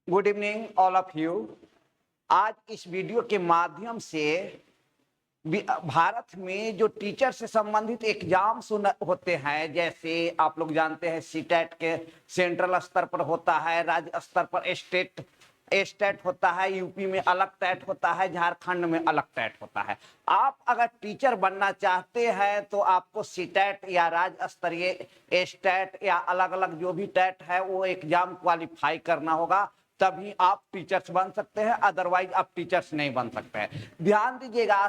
Good evening all of you. आज इस video के माध्यम से भारत में जो टीचर से संबंधित एग्जाम्स होते हैं, जैसे आप लोग जानते हैं सीटेट के सेंट्रल स्तर पर होता है, राज्य स्तर पर स्टेट होता है, यूपी में अलग टेट होता है, झारखंड में अलग टेट होता है। आप अगर टीचर बनना चाहते हैं तो आपको सीटेट या राज्य स्तरीय स्टेट या अलग अलग जो भी टेट है वो एग्जाम क्वालिफाई करना होगा, तभी आप टीचर्स बन सकते हैं, अदरवाइज आप टीचर्स नहीं बन सकते हैं। ध्यान दीजिएगा,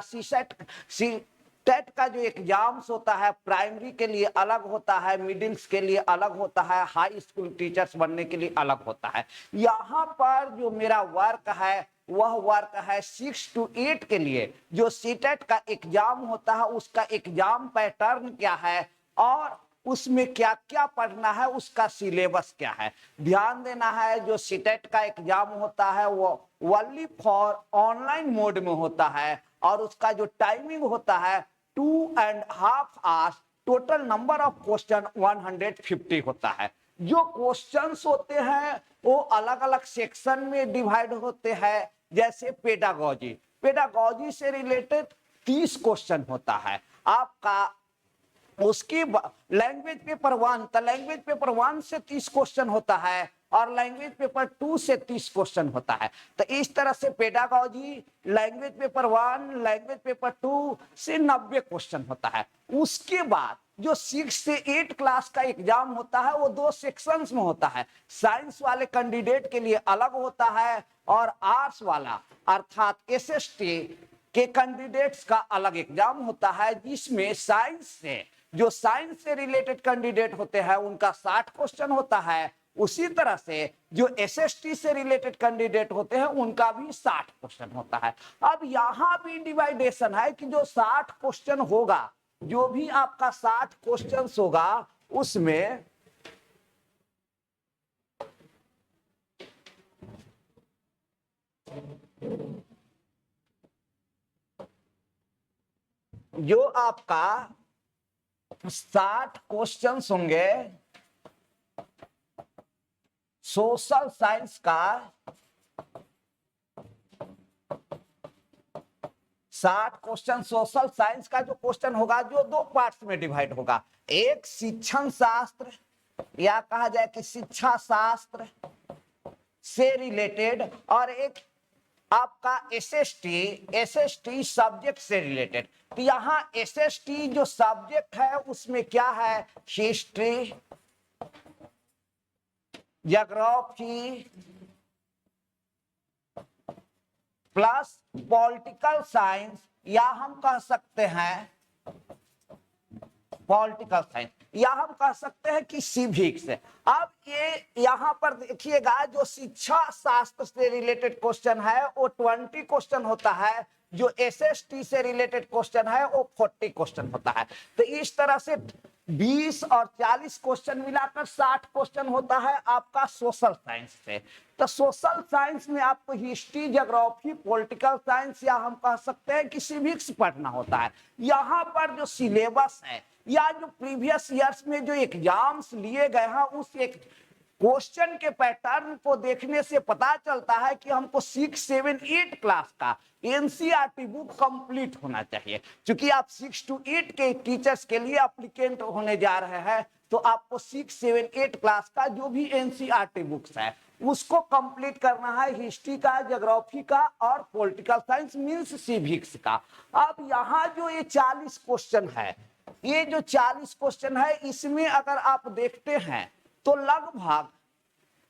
टेट का जो एग्जाम्स होता है प्राइमरी के लिए अलग होता है, मिडिल्स के लिए अलग होता है, हाई स्कूल टीचर्स बनने के लिए अलग होता है। यहाँ पर जो मेरा वर्क है वह वर्क है 6 to 8 के लिए जो सीटेट का एग्जाम होता है उसका एग्जाम पैटर्न क्या है और उसमें क्या क्या पढ़ना है, उसका सिलेबस क्या है। ध्यान देना है, जो सीटेट का एग्जाम होता है वो ओनली फॉर ऑनलाइन मोड में होता है और उसका जो टाइमिंग होता है 2.5 hours, total number of question 150 होता है। जो क्वेश्चंस होते हैं वो अलग अलग सेक्शन में डिवाइड होते हैं, जैसे पेडागोजी से रिलेटेड 30 क्वेश्चन होता है आपका। उसकी लैंग्वेज पेपर 1, तो लैंग्वेज पेपर 1 से 30 क्वेश्चन होता है और लैंग्वेज पेपर 2 से 30 क्वेश्चन होता है। तो इस तरह से pedagogy, language paper 1, language paper 2 से 90 क्वेश्चन होता है। उसके बाद जो 6 से 8 क्लास का एग्जाम होता है वो 2 सेक्शंस में होता है। साइंस वाले कैंडिडेट के लिए अलग होता है और आर्ट्स वाला अर्थात एसएसटी के कैंडिडेट्स का अलग एग्जाम होता है, जिसमें साइंस से रिलेटेड कैंडिडेट होते हैं उनका 60 क्वेश्चन होता है। उसी तरह से जो एसएसटी से रिलेटेड कैंडिडेट होते हैं उनका भी 60 क्वेश्चन होता है। अब यहां भी डिवाइडेशन है कि जो 60 क्वेश्चन होगा, जो भी आपका 60 क्वेश्चन होगा उसमें जो आपका 60 क्वेश्चंस होंगे सोशल साइंस का, 60 क्वेश्चन सोशल साइंस का जो क्वेश्चन होगा जो 2 पार्ट्स में डिवाइड होगा। एक शिक्षण शास्त्र या कहा जाए कि शिक्षा शास्त्र से रिलेटेड और एक आपका एसएसटी सब्जेक्ट से रिलेटेड। तो यहाँ एसएसटी जो सब्जेक्ट है उसमें क्या है, history, geography plus political science, या हम कह सकते हैं पॉलिटिकल साइंस, या हम कह सकते हैं कि सिविक्स। अब ये यहाँ पर देखिएगा, जो शिक्षा शास्त्र से रिलेटेड क्वेश्चन है वो 20 क्वेश्चन होता है, जो एसएसटी से रिलेटेड क्वेश्चन है वो 40 क्वेश्चन होता है। तो इस तरह से 20 और 40 क्वेश्चन मिलाकर 60 क्वेश्चन होता है आपका सोशल साइंस से। तो सोशल साइंस में आपको हिस्ट्री, ज्योग्राफी, पॉलिटिकल साइंस या हम कह सकते हैं कि सिविक्स पढ़ना होता है। यहाँ पर जो सिलेबस है या जो प्रीवियस ईयर्स में जो एग्जाम्स लिए गए हैं उस एक क्वेश्चन के पैटर्न को देखने से पता चलता है कि हमको 6, 7, 8 क्लास का एनसीईआरटी बुक कंप्लीट होना चाहिए। क्योंकि आप 6 to 8 के टीचर्स के लिए एप्लीकेंट होने जा रहे हैं, तो आपको 6, 7, 8 क्लास का जो भी एनसीईआरटी बुक्स है उसको कंप्लीट करना है, हिस्ट्री का, ज्योग्राफी का और पॉलिटिकल साइंस मींस सिविक्स का। अब यहाँ जो ये 40 क्वेश्चन है, ये जो 40 क्वेश्चन है इसमें अगर आप देखते हैं तो लगभग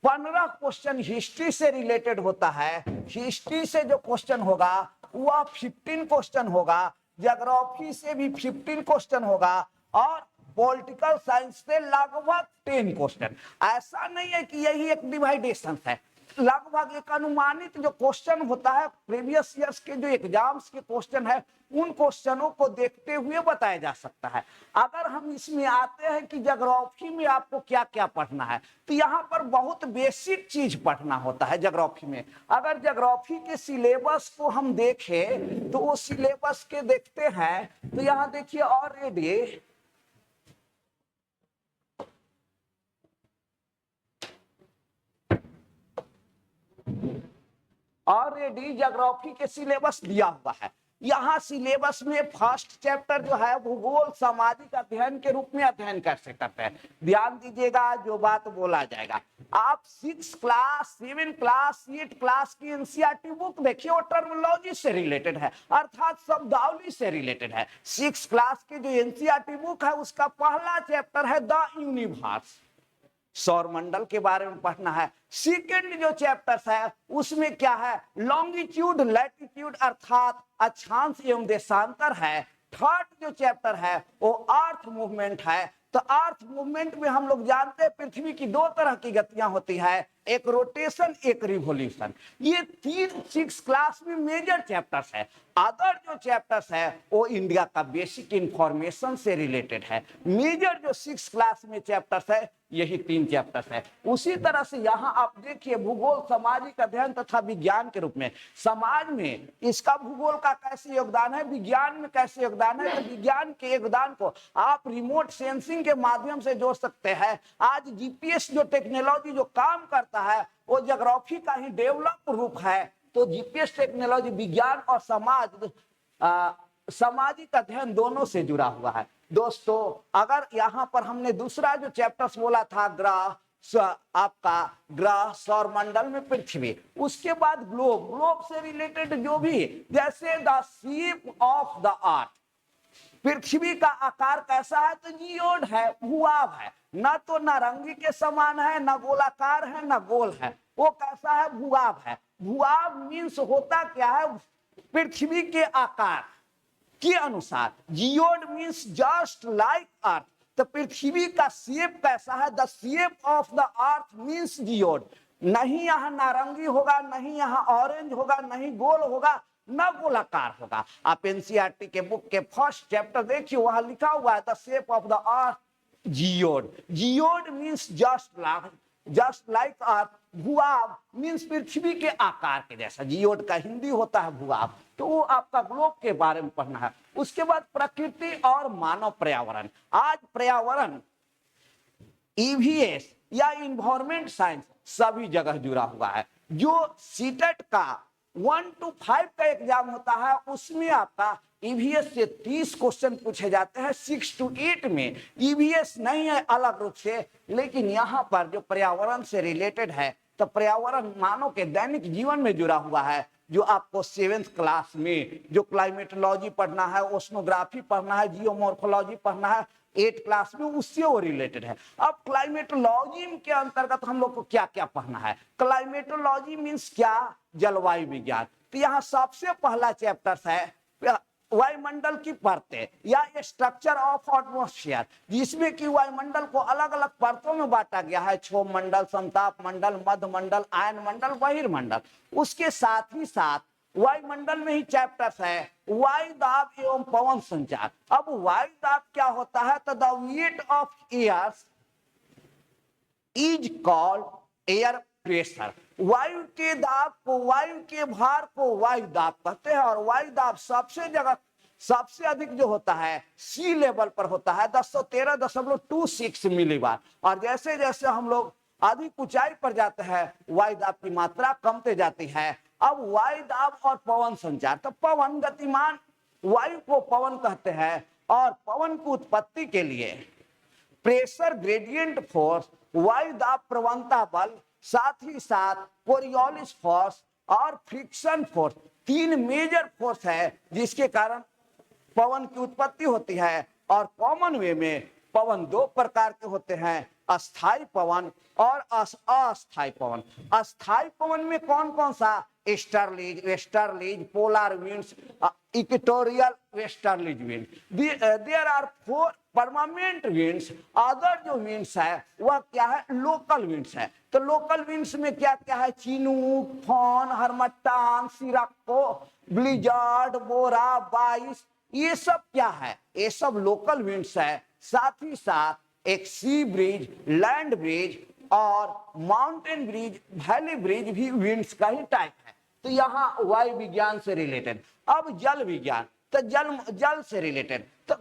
15 क्वेश्चन हिस्ट्री से रिलेटेड होता है। हिस्ट्री से जो क्वेश्चन होगा वह 15 क्वेश्चन होगा, ज्योग्राफी से भी 15 क्वेश्चन होगा और पॉलिटिकल साइंस से लगभग 10 क्वेश्चन। ऐसा नहीं है कि यही एक डिवाइडेशन है, लगभग एक अनुमानित जो क्वेश्चन होता है प्रीवियस ईयर्स के जो एग्जाम्स के क्वेश्चन है उन क्वेश्चनों को देखते हुए बताया जा सकता है। अगर हम इसमें आते हैं कि ज्योग्राफी में आपको क्या क्या पढ़ना है, तो यहाँ पर बहुत बेसिक चीज पढ़ना होता है ज्योग्राफी में। अगर ज्योग्राफी के सिलेबस को हम देखें तो वो सिलेबस के देखते हैं तो यहाँ देखिए ऑलरेडी ऑलरेडी ज्योग्राफी के सिलेबस दिया हुआ है। यहाँ सिलेबस में फर्स्ट चैप्टर जो है भूगोल सामाजिक अध्ययन के रूप में अध्ययन कैसे करते हैं, ध्यान दीजिएगा जो बात बोला जाएगा। आप 6 क्लास 7 क्लास 8 क्लास की एनसीईआरटी बुक देखिए, वो टर्मिनोलॉजी से रिलेटेड है, अर्थात शब्दावली से रिलेटेड है। 6 क्लास की जो एनसीईआरटी बुक है उसका पहला चैप्टर है द यूनिवर्स, सौरमंडल के बारे में पढ़ना है। सेकेंड जो चैप्टर्स है उसमें क्या है, लॉन्गिट्यूड लैटिट्यूड अर्थात अक्षांश एवं देशांतर है। थर्ड जो चैप्टर है वो अर्थ मूवमेंट है। तो अर्थ मूवमेंट में हम लोग जानते हैं पृथ्वी की 2 तरह की गतियां होती है, एक रोटेशन एक रिवोल्यूशन। ये 3 6 क्लास में मेजर चैप्टर्स है। अदर जो चैप्टर्स है वो इंडिया का बेसिक इंफॉर्मेशन से रिलेटेड है। मेजर जो 6 क्लास में चैप्टर्स है यही 3 चैप्टर्स है। उसी तरह से यहाँ आप देखिए भूगोल सामाजिक अध्ययन तथा विज्ञान के रूप में, समाज में इसका भूगोल का कैसे योगदान है, विज्ञान में कैसे योगदान है। तो विज्ञान के योगदान को आप रिमोट सेंसिंग के माध्यम से जोड़ सकते हैं। आज जीपीएस जो टेक्नोलॉजी जो काम करता है वो ज्योग्राफी का ही डेवलप रूप है। तो जीपीएस टेक्नोलॉजी विज्ञान और सामाजिक अध्ययन दोनों से जुड़ा हुआ है। दोस्तों अगर यहाँ पर हमने दूसरा जो चैप्टर्स बोला था ग्रह, आपका ग्रह सौरमंडल में पृथ्वी, उसके बाद ग्लोब, ग्लोब से रिलेटेड जो भी, जैसे the shape of the earth, पृथ्वी का आकार कैसा है, तो जियोड है, भूआभ है, ना तो नारंगी के समान है, ना गोलाकार है, ना गोल है, वो कैसा है, भूआभ है। भूआभ मीन्स होता क्या है, पृथ्वी के आकार के अनुसार। जियोड मीन्स जस्ट लाइक अर्थ, तो पृथ्वी का शेप कैसा है, the shape of the earth means geode. नहीं यहाँ नारंगी होगा, नहीं यहाँ ऑरेंज होगा, नहीं गोल होगा, न गोलाकार होगा। आप एनसीईआरटी के बुक के फर्स्ट चैप्टर देखिए, वहां लिखा हुआ है the shape of the earth geoid. Geoid means just like earth. भूआभ मीन्स पृथ्वी के आकार के जैसा, जियोड का हिंदी होता है भूआभ। तो वो आपका ग्लोब के बारे में पढ़ना है। उसके बाद प्रकृति और मानव पर्यावरण। आज पर्यावरण, ईवीएस या इन्वायरमेंट साइंस सभी जगह जुड़ा हुआ है। जो सीटेट का 1 to 5 का एग्जाम होता है उसमें आपका ईवीएस से 30 क्वेश्चन पूछे जाते हैं। 6 to 8 में ईवीएस नहीं है अलग रूप से, लेकिन यहाँ पर जो पर्यावरण से रिलेटेड है, तो पर्यावरण मानव के दैनिक जीवन में जुड़ा हुआ है। जो आपको 7th क्लास में जो क्लाइमेटोलॉजी पढ़ना है, ओशनोग्राफी पढ़ना है, जियोमॉर्फोलॉजी पढ़ना है 8 क्लास में, उससे वो रिलेटेड है। अब क्लाइमेटोलॉजी के अंतर्गत हम लोग को क्या क्या पढ़ना है। क्लाइमेटोलॉजी मीन्स क्या, जलवायु विज्ञान। तो यहाँ सबसे पहला चैप्टर है वायुमंडल की परतें या स्ट्रक्चर ऑफ एटमॉस्फेयर, जिसमें कि वायुमंडल को अलग अलग परतों में बांटा गया है, क्षोभ मंडल, समताप मंडल, मध्य मंडल, आयन मंडल, बहिर्मंडल। उसके साथ ही साथ वायुमंडल में ही चैप्टर्स है वायु दाब एवं पवन संचार। अब वायु दाब क्या होता है, तो the weight of air is called air pressure. वायु के दाब को, वायु के भार को वायु दाब कहते हैं। और वायु दाब सबसे अधिक जो होता है सी लेवल पर होता है 1013.26 मिलीबार। और जैसे जैसे हम लोग अधिक ऊंचाई पर जाते हैं वायु दाब की मात्रा कमते जाती है। अब वायु दाब और पवन संचार, तो पवन गतिमान वायु को पवन कहते हैं। और पवन की उत्पत्ति के लिए प्रेशर ग्रेडियंट फोर्स, वायु दाब प्रवणता बल, साथ ही साथ कोरियोलिस फोर्स और फ्रिक्शन फोर्स, 3 मेजर फोर्स है जिसके कारण पवन की उत्पत्ति होती है। और कॉमन वे में पवन 2 प्रकार के होते हैं, अस्थाई पवन और अस्थाई पवन। अस्थाई पवन में कौन कौन सा, easterlies, westerlies, polar winds, equatorial westerlies wind. There are 4 permanent winds. Other जो विंड्स है वह क्या है, लोकल विंड्स है। तो लोकल विंड्स में क्या क्या है, चिनूक, फॉन, हरमट्टान, सिराको, ब्लिजार्ड, बोरा, बाइस, ये सब क्या है, ये सब लोकल विंड्स है। साथ ही साथ एक सी ब्रिज, लैंड ब्रिज और माउंटेन ब्रिज, वैली ब्रिज भी विंड्स का ही टाइप है। तो यहाँ वायु विज्ञान से रिलेटेड। अब जल विज्ञान, तो जल से रिलेटेड, तो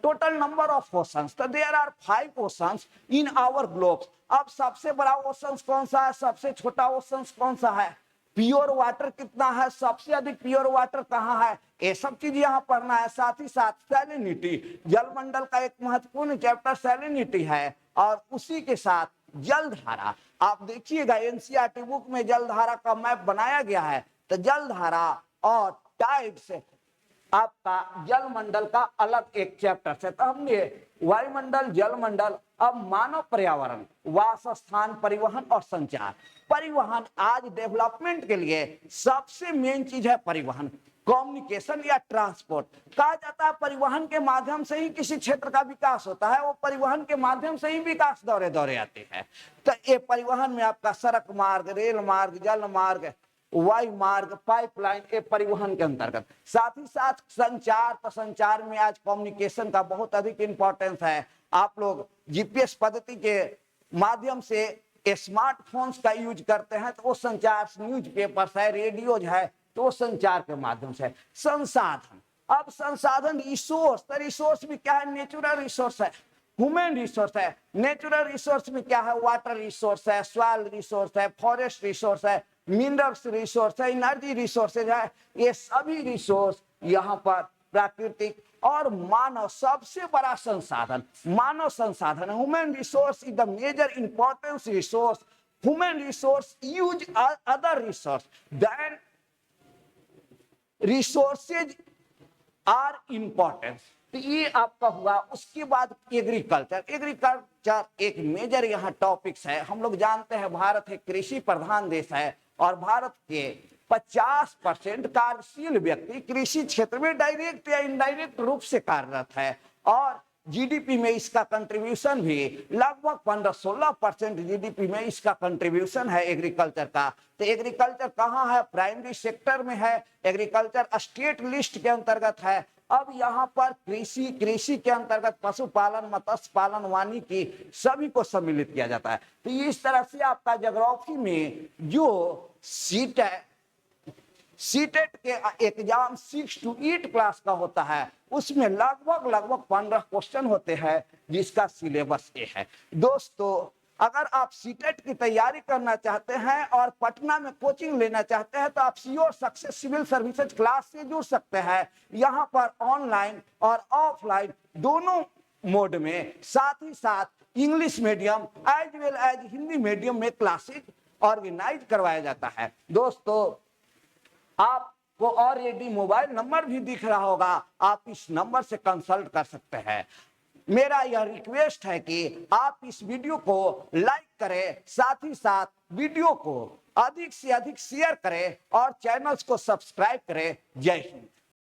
टोटल नंबर ऑफ ओशंस, तो there are 5 oceans in our globe. अब सबसे बड़ा ओशंस कौन सा है, सबसे छोटा ओशंस कौन सा है, प्योर वाटर कितना है, सबसे अधिक प्योर वाटर कहाँ है, ये सब चीज यहाँ पढ़ना है। साथ ही साथ सैलिनिटी, जलमंडल का एक महत्वपूर्ण चैप्टर सैलिनिटी है। और उसी के साथ जलधारा, आप देखिएगा एनसीईआरटी बुक में जलधारा का मैप बनाया गया है। तो जलधारा और टाइड्स आपका जलमंडल का अलग एक चैप्टर है। तो हमने वायुमंडल, जलमंडल, अब मानव पर्यावरण, वासस्थान, परिवहन और संचार। परिवहन आज डेवलपमेंट के लिए सबसे मेन चीज है परिवहन, कम्युनिकेशन या ट्रांसपोर्ट। कहा जाता है परिवहन के माध्यम से ही किसी क्षेत्र का विकास होता है, वो परिवहन के माध्यम से ही विकास दौरे दौरे आते हैं। तो ये परिवहन में आपका सड़क मार्ग, रेल मार्ग, जल मार्ग, वायु मार्ग, पाइपलाइन, ये परिवहन के अंतर्गत। साथ ही साथ संचार, तो संचार में आज कम्युनिकेशन का बहुत अधिक इंपॉर्टेंस है। आप लोग जीपीएस पद्धति के माध्यम से स्मार्टफोन्स का यूज करते हैं, तो वो संचार, न्यूज़पेपर्स है, रेडियोज है, तो वो संचार के माध्यम से। संसाधन, अब संसाधन रिसोर्स, तो रिसोर्स भी क्या है, नेचुरल रिसोर्स है, ह्यूमन रिसोर्स है। नेचुरल रिसोर्स में क्या है, वाटर रिसोर्स है, सॉइल रिसोर्स है, फॉरेस्ट रिसोर्स है, मिनरल्स रिसोर्स है, एनर्जी रिसोर्सेज है। ये सभी रिसोर्स यहाँ पर प्राकृतिक और मानव, सबसे बड़ा संसाधन मानव संसाधन है। Human resource is the major importance resource. Human resource use other resource then resources are importance. तो ये आपका हुआ। उसके बाद एग्रीकल्चर, एग्रीकल्चर एक मेजर यहाँ टॉपिक्स है। हम लोग जानते हैं भारत एक कृषि प्रधान देश है और भारत के 50% कार्यशील व्यक्ति कृषि क्षेत्र में डायरेक्ट या इनडायरेक्ट रूप से कार्यरत है। और जीडीपी में इसका कंट्रीब्यूशन भी लगभग 15-16% जीडीपी में इसका कंट्रीब्यूशन है एग्रीकल्चर का। तो एग्रीकल्चर कहाँ है, प्राइमरी सेक्टर में है। एग्रीकल्चर स्टेट लिस्ट के अंतर्गत है। अब यहाँ पर कृषि के अंतर्गत पशुपालन, मत्स्य पालन, वानिकी सभी को सम्मिलित किया जाता है। तो इस तरह से आपका ज्योग्राफी में जो सीटेट के एग्जाम 6 to 8 क्लास का होता है, उसमें लगभग 15 क्वेश्चन होते हैं, जिसका सिलेबस ये है। दोस्तों, अगर आप सीटेट की तैयारी करना चाहते हैं और पटना में कोचिंग लेना चाहते हैं, तो आप sure success civil services class से जुड़ सकते हैं। यहाँ पर ऑनलाइन और ऑफलाइन दोनों मोड में, साथ ही साथ English medium as well as Hindi medium में क्लासेज ऑर्गेनाइज करवाया जाता है। दोस्तों, आपको ऑलरेडी मोबाइल नंबर भी दिख रहा होगा, आप इस नंबर से कंसल्ट कर सकते हैं। मेरा यह रिक्वेस्ट है कि आप इस वीडियो को लाइक करें, साथ ही साथ वीडियो को अधिक से अधिक शेयर करें और चैनल्स को सब्सक्राइब करें। जय हिंद।